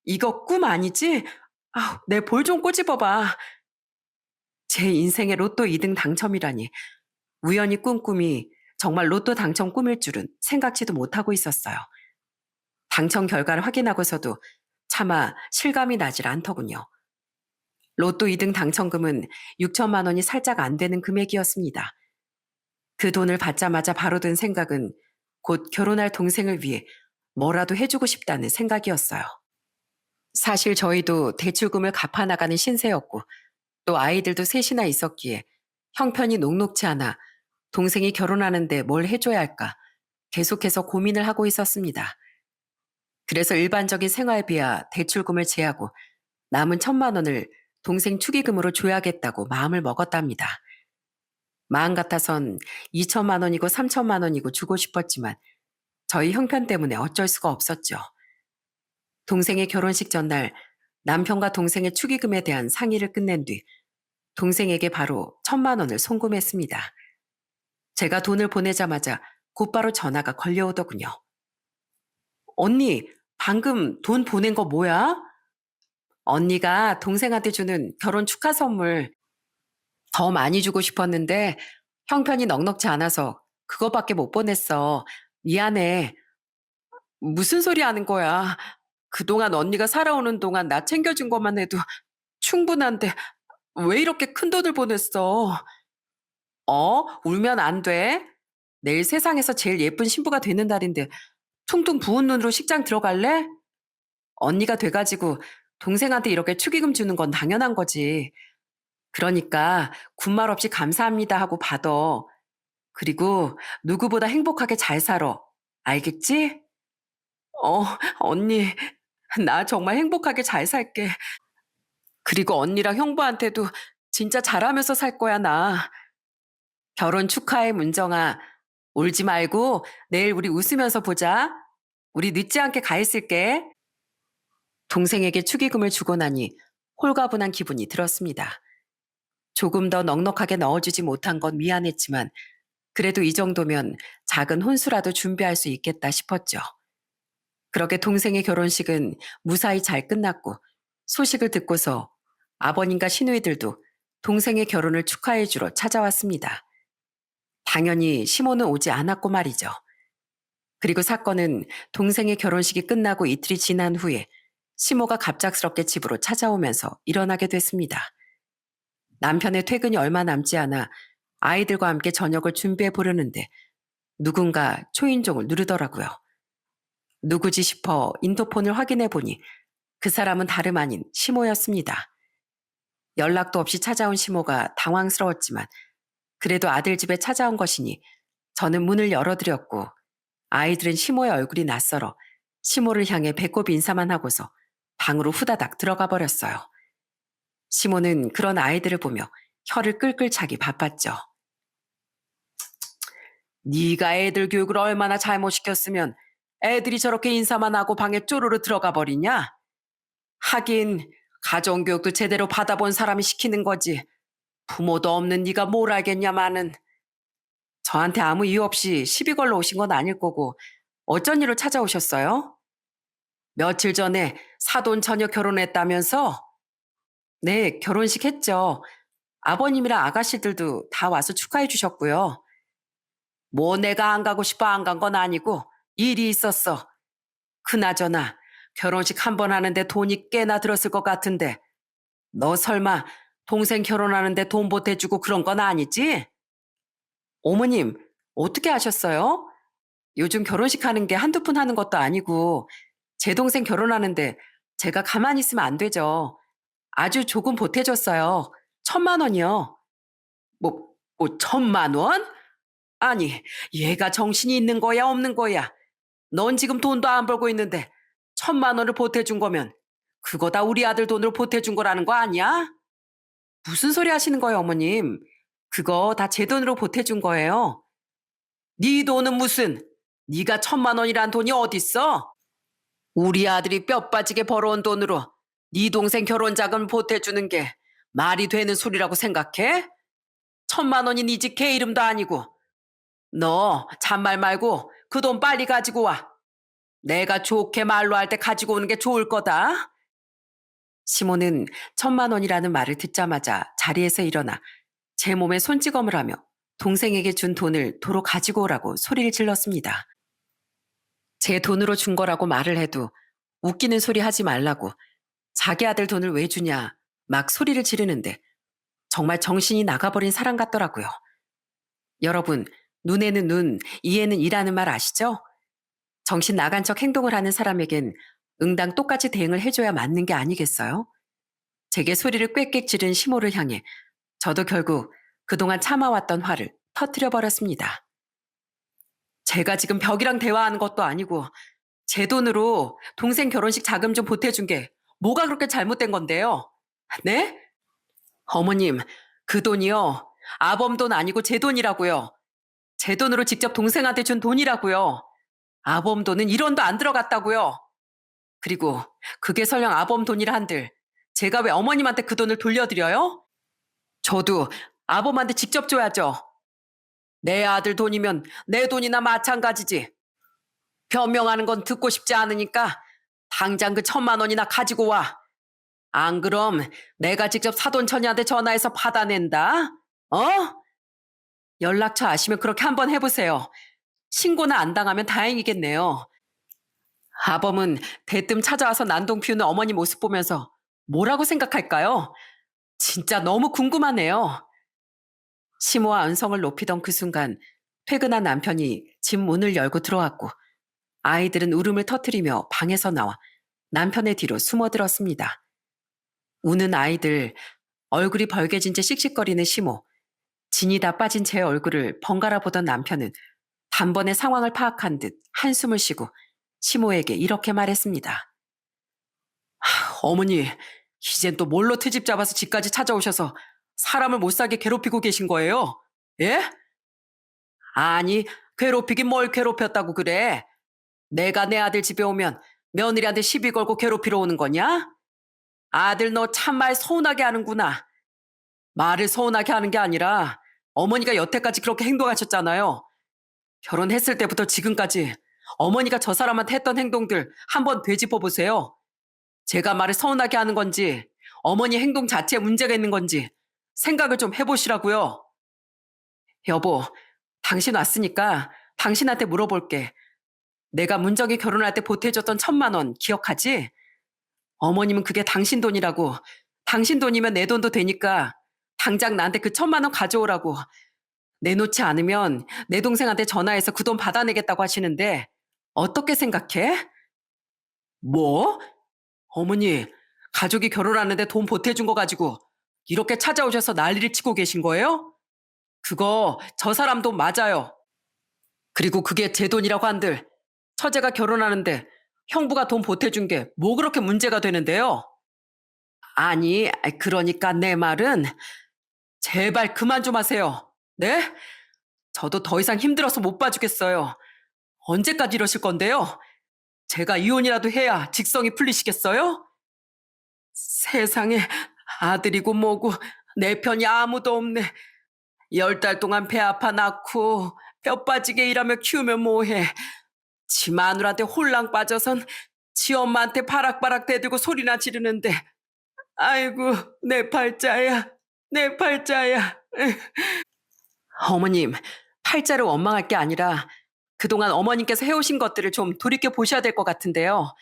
A: 이거 꿈 아니지? 내 볼 좀 꼬집어봐. 제 인생의 로또 2등 당첨이라니. 우연히 꾼 꿈이 정말 로또 당첨 꿈일 줄은 생각지도 못하고 있었어요. 당첨 결과를 확인하고서도 차마 실감이 나질 않더군요. 로또 2등 당첨금은 6천만 원이 살짝 안 되는 금액이었습니다. 그 돈을 받자마자 바로 든 생각은 곧 결혼할 동생을 위해 뭐라도 해주고 싶다는 생각이었어요. 사실 저희도 대출금을 갚아나가는 신세였고 또 아이들도 셋이나 있었기에 형편이 녹록지 않아 동생이 결혼하는데 뭘 해줘야 할까 계속해서 고민을 하고 있었습니다. 그래서 일반적인 생활비와 대출금을 제하고 남은 1,000만 원을 동생 축의금으로 줘야겠다고 마음을 먹었답니다. 마음 같아선 2천만 원이고 3천만 원이고 주고 싶었지만 저희 형편 때문에 어쩔 수가 없었죠. 동생의 결혼식 전날 남편과 동생의 축의금에 대한 상의를 끝낸 뒤 동생에게 바로 1천만 원을 송금했습니다. 제가 돈을 보내자마자 곧바로 전화가 걸려오더군요. 언니, 방금 돈 보낸 거 뭐야? 언니가 동생한테 주는 결혼 축하 선물 더 많이 주고 싶었는데 형편이 넉넉지 않아서 그거밖에 못 보냈어. 미안해. 무슨 소리 하는 거야? 그동안 언니가 살아오는 동안 나 챙겨준 것만 해도 충분한데 왜 이렇게 큰 돈을 보냈어? 울면 안 돼. 내일 세상에서 제일 예쁜 신부가 되는 날인데 퉁퉁 부은 눈으로 식장 들어갈래? 언니가 돼가지고 동생한테 이렇게 축의금 주는 건 당연한 거지. 그러니까 군말 없이 감사합니다 하고 받아. 그리고 누구보다 행복하게 잘 살아. 알겠지? 어, 언니, 나 정말 행복하게 잘 살게. 그리고 언니랑 형부한테도 진짜 잘하면서 살 거야, 나. 결혼 축하해, 문정아. 울지 말고 내일 우리 웃으면서 보자. 우리 늦지 않게 가 있을게. 동생에게 축의금을 주고 나니 홀가분한 기분이 들었습니다. 조금 더 넉넉하게 넣어주지 못한 건 미안했지만 그래도 이 정도면 작은 혼수라도 준비할 수 있겠다 싶었죠. 그렇게 동생의 결혼식은 무사히 잘 끝났고 소식을 듣고서 아버님과 시누이들도 동생의 결혼을 축하해 주러 찾아왔습니다. 당연히 시모는 오지 않았고 말이죠. 그리고 사건은 동생의 결혼식이 끝나고 이틀이 지난 후에 시모가 갑작스럽게 집으로 찾아오면서 일어나게 됐습니다. 남편의 퇴근이 얼마 남지 않아 아이들과 함께 저녁을 준비해 보려는데 누군가 초인종을 누르더라고요. 누구지 싶어 인터폰을 확인해 보니 그 사람은 다름 아닌 시모였습니다. 연락도 없이 찾아온 시모가 당황스러웠지만 그래도 아들 집에 찾아온 것이니 저는 문을 열어드렸고 아이들은 시모의 얼굴이 낯설어 시모를 향해 배꼽 인사만 하고서 방으로 후다닥 들어가 버렸어요. 시모는 그런 아이들을 보며 혀를 끌끌 차기 바빴죠. 네가 애들 교육을 얼마나 잘못 시켰으면 애들이 저렇게 인사만 하고 방에 쪼르르 들어가 버리냐? 하긴 가정교육도 제대로 받아본 사람이 시키는 거지. 부모도 없는 네가 뭘 알겠냐마는. 저한테 아무 이유 없이 시비 걸러 오신 건 아닐 거고 어쩐 일로 찾아오셨어요? 며칠 전에 사돈 처녀 결혼했다면서? 네, 결혼식 했죠. 아버님이랑 아가씨들도 다 와서 축하해 주셨고요. 뭐 내가 안 가고 싶어 안 간 건 아니고 일이 있었어. 그나저나 결혼식 한 번 하는데 돈이 꽤나 들었을 것 같은데 너 설마 동생 결혼하는데 돈 보태주고 그런 건 아니지? 어머님, 어떻게 아셨어요? 요즘 결혼식 하는 게 한두 푼 하는 것도 아니고 제 동생 결혼하는데 제가 가만히 있으면 안 되죠. 아주 조금 보태줬어요. 1천만 원이요. 뭐 1천만 원? 아니, 얘가 정신이 있는 거야, 없는 거야? 넌 지금 돈도 안 벌고 있는데 1천만 원을 보태준 거면 그거 다 우리 아들 돈으로 보태준 거라는 거 아니야? 무슨 소리 하시는 거예요, 어머님? 그거 다 제 돈으로 보태준 거예요. 네 돈은 무슨? 네가 1천만 원이란 돈이 어딨어? 우리 아들이 뼈 빠지게 벌어온 돈으로 네 동생 결혼 자금 보태주는 게 말이 되는 소리라고 생각해? 1천만 원이 네 집 개 이름도 아니고. 너 잔말 말고 그 돈 빨리 가지고 와. 내가 좋게 말로 할 때 가지고 오는 게 좋을 거다. 시모는 1천만 원이라는 말을 듣자마자 자리에서 일어나 제 몸에 손찌검을 하며 동생에게 준 돈을 도로 가지고 오라고 소리를 질렀습니다. 제 돈으로 준 거라고 말을 해도 웃기는 소리 하지 말라고 자기 아들 돈을 왜 주냐 막 소리를 지르는데 정말 정신이 나가버린 사람 같더라고요. 여러분, 눈에는 눈, 이에는 이라는 말 아시죠? 정신 나간 척 행동을 하는 사람에겐 응당 똑같이 대응을 해줘야 맞는 게 아니겠어요? 제게 소리를 꽥꽥 지른 시모를 향해 저도 결국 그동안 참아왔던 화를 터뜨려 버렸습니다. 제가 지금 벽이랑 대화하는 것도 아니고 제 돈으로 동생 결혼식 자금 좀 보태준 게 뭐가 그렇게 잘못된 건데요? 네? 어머님, 그 돈이요. 아범 돈 아니고 제 돈이라고요. 제 돈으로 직접 동생한테 준 돈이라고요. 아범 돈은 1원도 안 들어갔다고요. 그리고 그게 설령 아범 돈이라 한들 제가 왜 어머님한테 그 돈을 돌려드려요? 저도 아범한테 직접 줘야죠. 내 아들 돈이면 내 돈이나 마찬가지지. 변명하는 건 듣고 싶지 않으니까 당장 그 1,000만 원이나 가지고 와. 안 그럼 내가 직접 사돈처녀한테 전화해서 받아낸다. 어? 연락처 아시면 그렇게 한번 해보세요. 신고나 안 당하면 다행이겠네요. 아범은 대뜸 찾아와서 난동 피우는 어머니 모습 보면서 뭐라고 생각할까요? 진짜 너무 궁금하네요. 시모와 언성을 높이던 그 순간 퇴근한 남편이 집 문을 열고 들어왔고 아이들은 울음을 터뜨리며 방에서 나와 남편의 뒤로 숨어들었습니다. 우는 아이들, 얼굴이 벌개진 채 씩씩거리는 시모, 진이 다 빠진 제 얼굴을 번갈아 보던 남편은 단번에 상황을 파악한 듯 한숨을 쉬고 시모에게 이렇게 말했습니다. 어머니, 이젠 또 뭘로 트집 잡아서 집까지 찾아오셔서 사람을 못 살게 괴롭히고 계신 거예요? 예? 아니, 괴롭히긴 뭘 괴롭혔다고 그래? 내가 내 아들 집에 오면 며느리한테 시비 걸고 괴롭히러 오는 거냐? 아들 너 참말 서운하게 하는구나. 말을 서운하게 하는 게 아니라 어머니가 여태까지 그렇게 행동하셨잖아요. 결혼했을 때부터 지금까지 어머니가 저 사람한테 했던 행동들 한번 되짚어 보세요. 제가 말을 서운하게 하는 건지 어머니 행동 자체에 문제가 있는 건지 생각을 좀 해보시라고요. 여보, 당신 왔으니까 당신한테 물어볼게. 내가 문정이 결혼할 때 보태줬던 1,000만 원 기억하지? 어머님은 그게 당신 돈이라고. 당신 돈이면 내 돈도 되니까 당장 나한테 그 1,000만 원 가져오라고. 내놓지 않으면 내 동생한테 전화해서 그 돈 받아내겠다고 하시는데 어떻게 생각해? 뭐? 어머니, 가족이 결혼하는데 돈 보태준 거 가지고 이렇게 찾아오셔서 난리를 치고 계신 거예요? 그거 저 사람 돈 맞아요. 그리고 그게 제 돈이라고 한들 처제가 결혼하는데 형부가 돈 보태준 게 뭐 그렇게 문제가 되는데요? 아니, 그러니까 내 말은 제발 그만 좀 하세요. 네? 저도 더 이상 힘들어서 못 봐주겠어요. 언제까지 이러실 건데요? 제가 이혼이라도 해야 직성이 풀리시겠어요? 세상에 아들이고 뭐고 내 편이 아무도 없네. 10달 동안 배 아파 낳고 뼈 빠지게 일하며 키우면 뭐해. 지 마누라한테 홀랑 빠져선 지 엄마한테 바락바락 대들고 소리나 지르는데 아이고 내 팔자야 내 팔자야. 어머님, 팔자를 원망할 게 아니라 그동안 어머님께서 해오신 것들을 좀 돌이켜 보셔야 될 것 같은데요.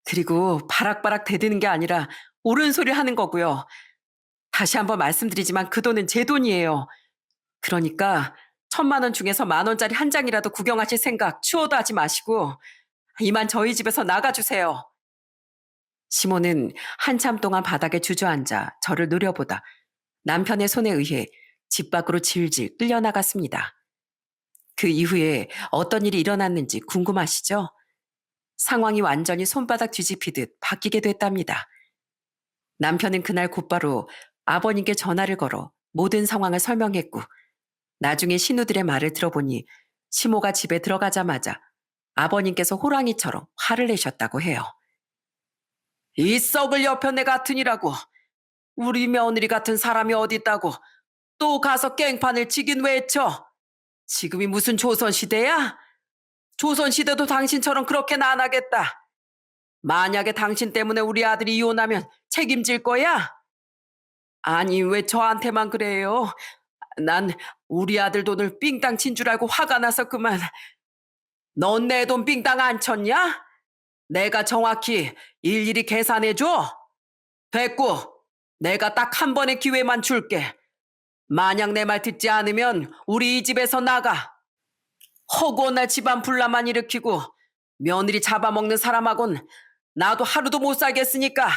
A: 그리고 바락바락 대드는 게 아니라 옳은 소리 하는 거고요. 다시 한번 말씀드리지만 그 돈은 제 돈이에요. 그러니까 1,000만 원 중에서 10,000원짜리 한 장이라도 구경하실 생각 추워도 하지 마시고 이만 저희 집에서 나가주세요. 시모는 한참 동안 바닥에 주저앉아 저를 노려보다 남편의 손에 의해 집 밖으로 질질 끌려나갔습니다. 그 이후에 어떤 일이 일어났는지 궁금하시죠? 상황이 완전히 손바닥 뒤집히듯 바뀌게 됐답니다. 남편은 그날 곧바로 아버님께 전화를 걸어 모든 상황을 설명했고 나중에 신우들의 말을 들어보니 시모가 집에 들어가자마자 아버님께서 호랑이처럼 화를 내셨다고 해요. 이 썩을 여편네 같으니라고 우리 며느리 같은 사람이 어딨다고 또 가서 깽판을 치긴 왜 쳐? 지금이 무슨 조선시대야? 조선시대도 당신처럼 그렇게는 안 하겠다. 만약에 당신 때문에 우리 아들이 이혼하면 책임질 거야? 아니, 왜 저한테만 그래요? 난 우리 아들 돈을 삥땅 친 줄 알고 화가 나서 그만. 넌 내 돈 삥땅 안 쳤냐? 내가 정확히 일일이 계산해줘. 됐고, 내가 딱 한 번의 기회만 줄게. 만약 내 말 듣지 않으면 우리 이 집에서 나가. 허구한 날 집안 분란만 일으키고 며느리 잡아먹는 사람하곤 나도 하루도 못 살겠으니까.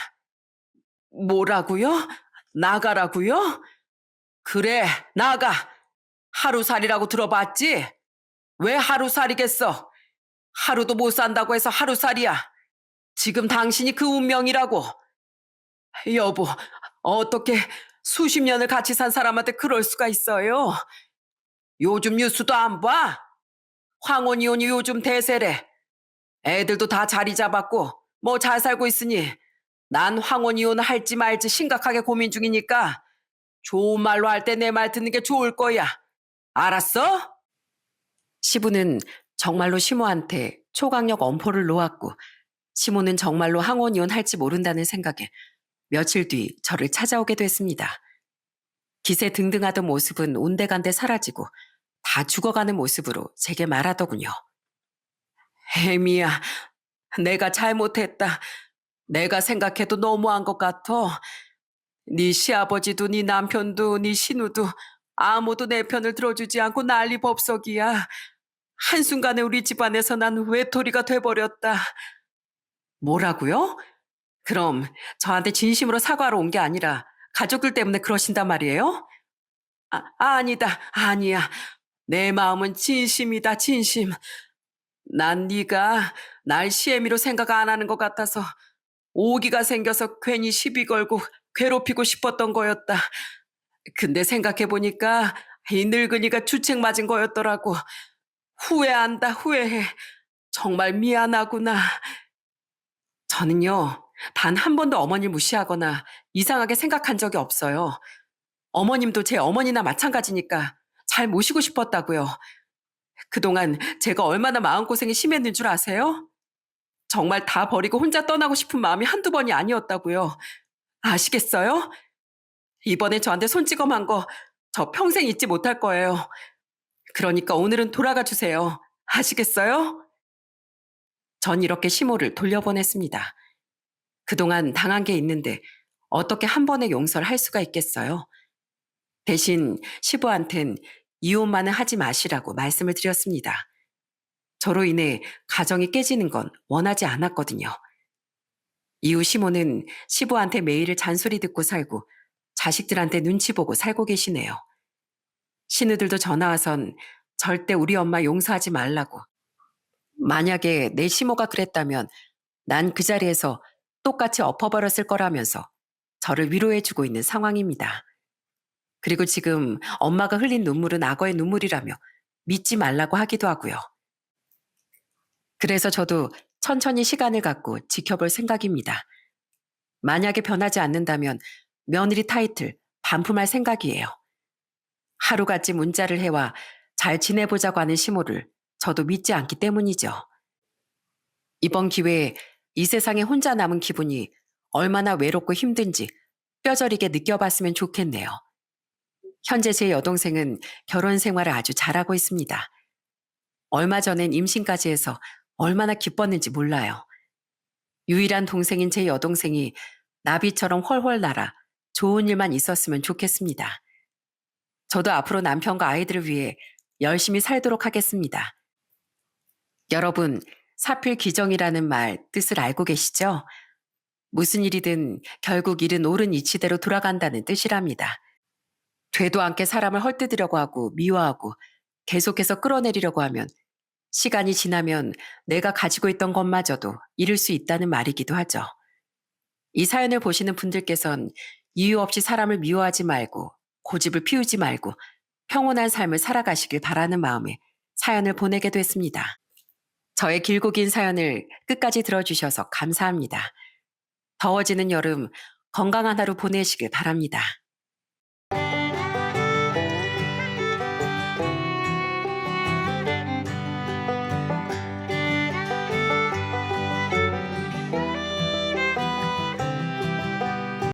A: 뭐라고요? 나가라고요? 그래, 나가. 하루살이라고 들어봤지? 왜 하루살이겠어? 하루도 못 산다고 해서 하루살이야. 지금 당신이 그 운명이라고. 여보, 어떻게 수십 년을 같이 산 사람한테 그럴 수가 있어요? 요즘 뉴스도 안 봐? 황혼이혼이 요즘 대세래. 애들도 다 자리 잡았고 뭐 잘 살고 있으니 난 황혼이혼 할지 말지 심각하게 고민 중이니까 좋은 말로 할 때 내 말 듣는 게 좋을 거야. 알았어? 시부는 정말로 시모한테 초강력 엄포를 놓았고 시모는 정말로 황혼이혼 할지 모른다는 생각에 며칠 뒤 저를 찾아오게 됐습니다. 기세 등등하던 모습은 온데간데 사라지고 다 죽어가는 모습으로 제게 말하더군요. 혜미야, 내가 잘못했다. 내가 생각해도 너무한 것 같아. 네 시아버지도 네 남편도 네 신우도 아무도 내 편을 들어주지 않고 난리법석이야. 한순간에 우리 집안에서 난 외톨이가 돼버렸다. 뭐라고요? 그럼 저한테 진심으로 사과하러 온 게 아니라 가족들 때문에 그러신단 말이에요? 아니다. 아니야. 내 마음은 진심이다. 진심. 난 네가 날 시애미로 생각 안 하는 것 같아서 오기가 생겨서 괜히 시비 걸고 괴롭히고 싶었던 거였다. 근데 생각해보니까 이 늙은이가 주책 맞은 거였더라고. 후회한다. 후회해. 정말 미안하구나. 저는요, 단 한 번도 어머니를 무시하거나 이상하게 생각한 적이 없어요. 어머님도 제 어머니나 마찬가지니까 잘 모시고 싶었다고요. 그동안 제가 얼마나 마음고생이 심했는 줄 아세요? 정말 다 버리고 혼자 떠나고 싶은 마음이 한두 번이 아니었다고요. 아시겠어요? 이번에 저한테 손찌검한 거 저 평생 잊지 못할 거예요. 그러니까 오늘은 돌아가 주세요. 아시겠어요? 전 이렇게 시모를 돌려보냈습니다. 그동안 당한 게 있는데 어떻게 한 번에 용서를 할 수가 있겠어요? 대신 시부한텐 이혼만은 하지 마시라고 말씀을 드렸습니다. 저로 인해 가정이 깨지는 건 원하지 않았거든요. 이후 시모는 시부한테 매일 잔소리 듣고 살고 자식들한테 눈치 보고 살고 계시네요. 신우들도 전화 와선 절대 우리 엄마 용서하지 말라고. 만약에 내 시모가 그랬다면 난 그 자리에서 똑같이 엎어버렸을 거라면서 저를 위로해주고 있는 상황입니다. 그리고 지금 엄마가 흘린 눈물은 악어의 눈물이라며 믿지 말라고 하기도 하고요. 그래서 저도 천천히 시간을 갖고 지켜볼 생각입니다. 만약에 변하지 않는다면 며느리 타이틀 반품할 생각이에요. 하루같이 문자를 해와 잘 지내보자고 하는 시모를 저도 믿지 않기 때문이죠. 이번 기회에 이 세상에 혼자 남은 기분이 얼마나 외롭고 힘든지 뼈저리게 느껴봤으면 좋겠네요. 현재 제 여동생은 결혼 생활을 아주 잘하고 있습니다. 얼마 전엔 임신까지 해서 얼마나 기뻤는지 몰라요. 유일한 동생인 제 여동생이 나비처럼 훨훨 날아 좋은 일만 있었으면 좋겠습니다. 저도 앞으로 남편과 아이들을 위해 열심히 살도록 하겠습니다. 여러분, 사필귀정이라는 말 뜻을 알고 계시죠? 무슨 일이든 결국 일은 옳은 이치대로 돌아간다는 뜻이랍니다. 되도 않게 사람을 헐뜯으려고 하고 미워하고 계속해서 끌어내리려고 하면 시간이 지나면 내가 가지고 있던 것마저도 잃을 수 있다는 말이기도 하죠. 이 사연을 보시는 분들께선 이유 없이 사람을 미워하지 말고 고집을 피우지 말고 평온한 삶을 살아가시길 바라는 마음에 사연을 보내게 됐습니다. 저의 길고 긴 사연을 끝까지 들어주셔서 감사합니다. 더워지는 여름 건강한 하루 보내시길 바랍니다.